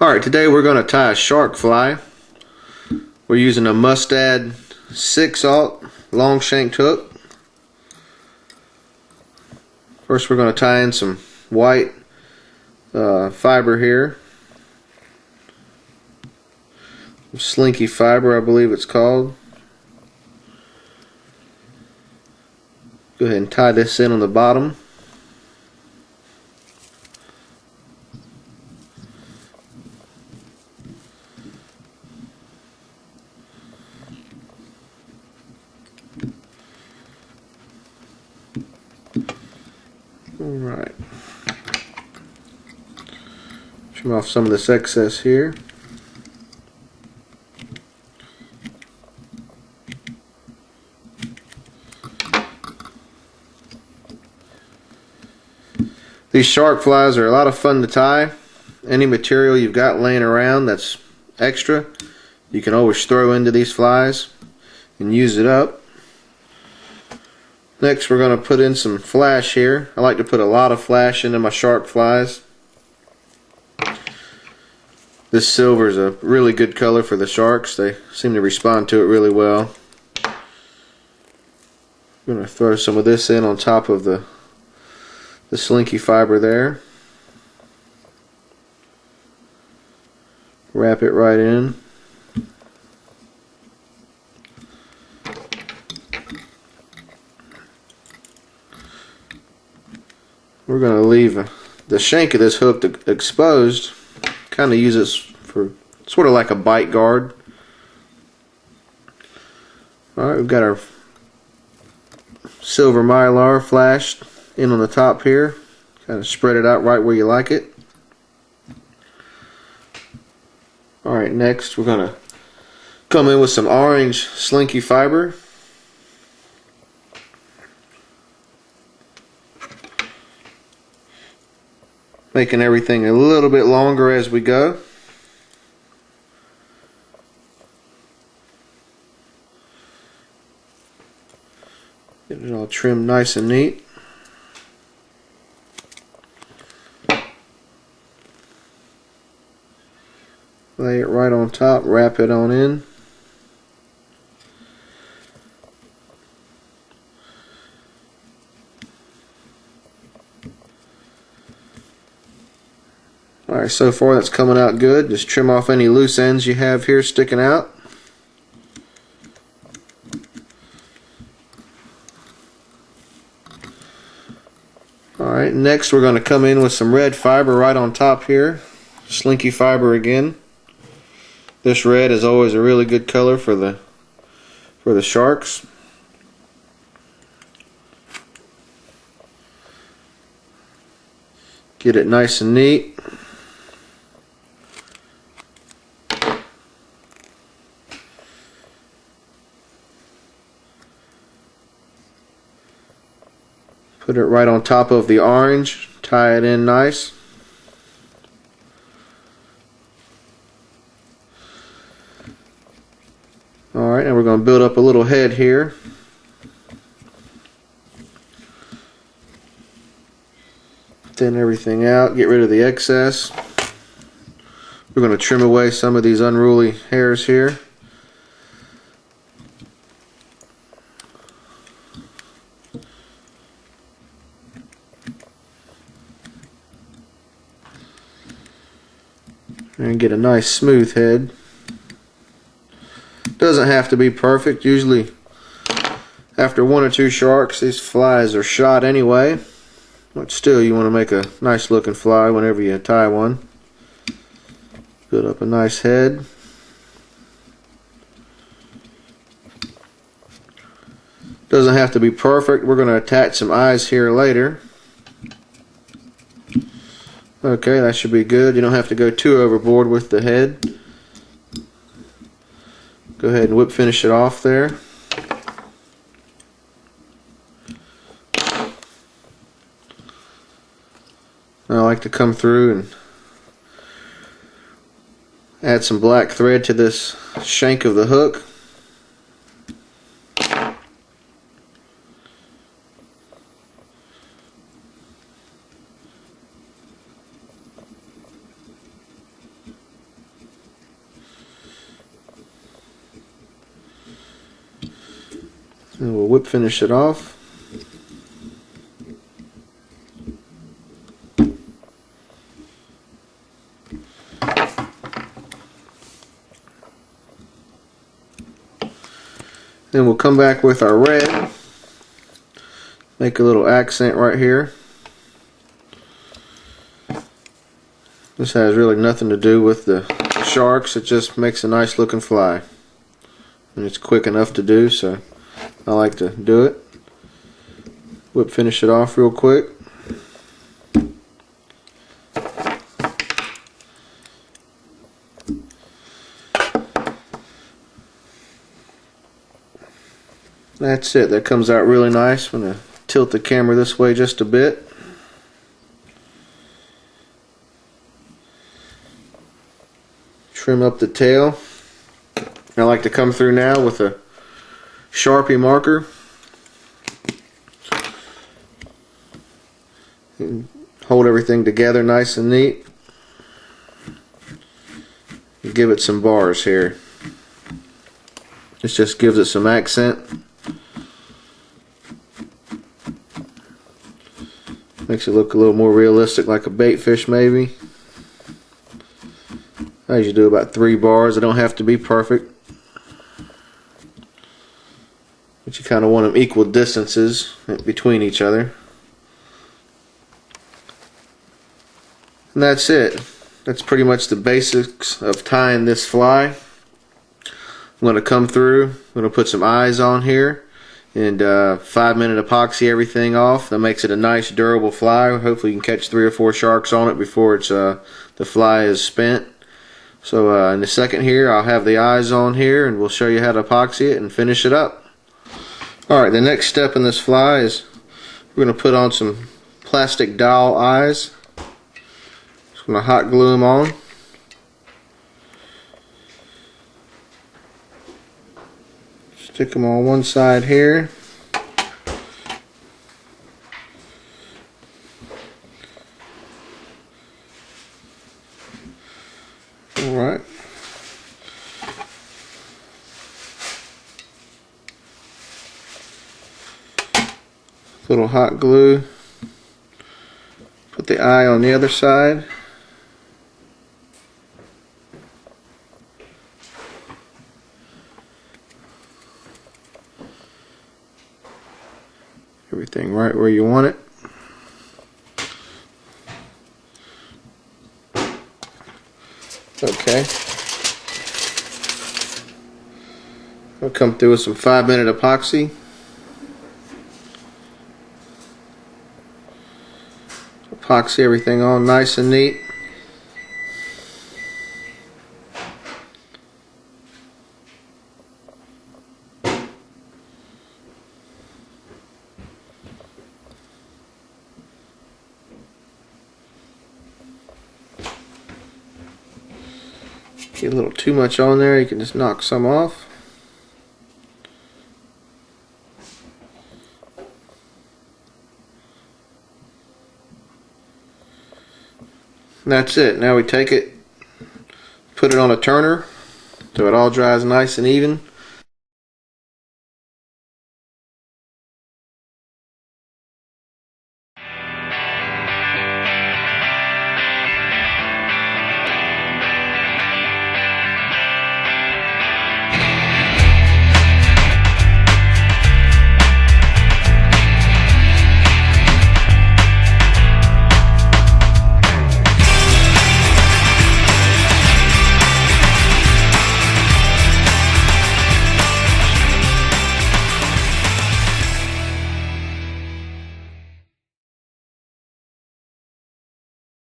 Alright, today we're going to tie a shark fly. We're using a Mustad 6/0 long shanked hook. First we're going to tie in some white fiber here. Slinky fiber, I believe it's called. Go ahead and tie this in on the bottom. Alright. Trim off some of this excess here. These shark flies are a lot of fun to tie. Any material you've got laying around that's extra, you can always throw into these flies and use it up. Next we're going to put in some flash here. I like to put a lot of flash into my shark flies. This silver is a really good color for the sharks. They seem to respond to it really well. I'm going to throw some of this in on top of the slinky fiber there. Wrap it right in. We're going to leave the shank of this hook exposed. Kind of use this for sort of like a bite guard. Alright, we've got our silver mylar flashed in on the top here. Kind of spread it out right where you like it. Alright, next we're going to come in with some orange slinky fiber. Making everything a little bit longer as we go. Get it all trimmed nice and neat. Lay it right on top, wrap it on in. Alright, so far that's coming out good. Just trim off any loose ends you have here sticking out. Alright, next we're going to come in with some red fiber right on top here. Slinky fiber again. This red is always a really good color for the sharks. Get it nice and neat. Put it right on top of the orange, tie it in nice. Alright, and we're going to build up a little head here. Thin everything out, get rid of the excess. We're going to trim away some of these unruly hairs here. And get a nice smooth head. Doesn't have to be perfect. Usually after one or two sharks these flies are shot anyway, but still you want to make a nice looking fly whenever you tie one. Build up a nice head. Doesn't have to be perfect. We're going to attach some eyes here later. Okay, that should be good. You don't have to go too overboard with the head. Go ahead and whip finish it off there. I like to come through and add some black thread to this shank of the hook. And we'll whip finish it off. Then we'll come back with our red. Make a little accent right here. This has really nothing to do with the sharks. It just makes a nice looking fly. And it's quick enough to do, so I like to do it. Whip finish it off real quick. That's it. That comes out really nice. I'm going to tilt the camera this way just a bit. Trim up the tail. I like to come through now with a Sharpie marker and hold everything together nice and neat. And give it some bars here. This just gives it some accent. Makes it look a little more realistic, like a bait fish maybe. I usually do about 3 bars. They don't have to be perfect, but you kind of want them equal distances between each other. And that's it. That's pretty much the basics of tying this fly. I'm going to come through. I'm going to put some eyes on here and 5-minute epoxy everything off. That makes it a nice durable fly. Hopefully you can catch 3 or 4 sharks on it before it's the fly is spent. So in a second here I'll have the eyes on here and we'll show you how to epoxy it and finish it up. Alright, the next step in this fly is we're going to put on some plastic dowel eyes. Just going to hot glue them on. Stick them on one side here. Alright. Little hot glue. Put the eye on the other side. Everything right where you want it. Okay. I'll come through with some 5-minute epoxy. Epoxy everything on nice and neat. Get a little too much on there, you can just knock some off. And that's it. Now we take it, put it on a turner so it all dries nice and even.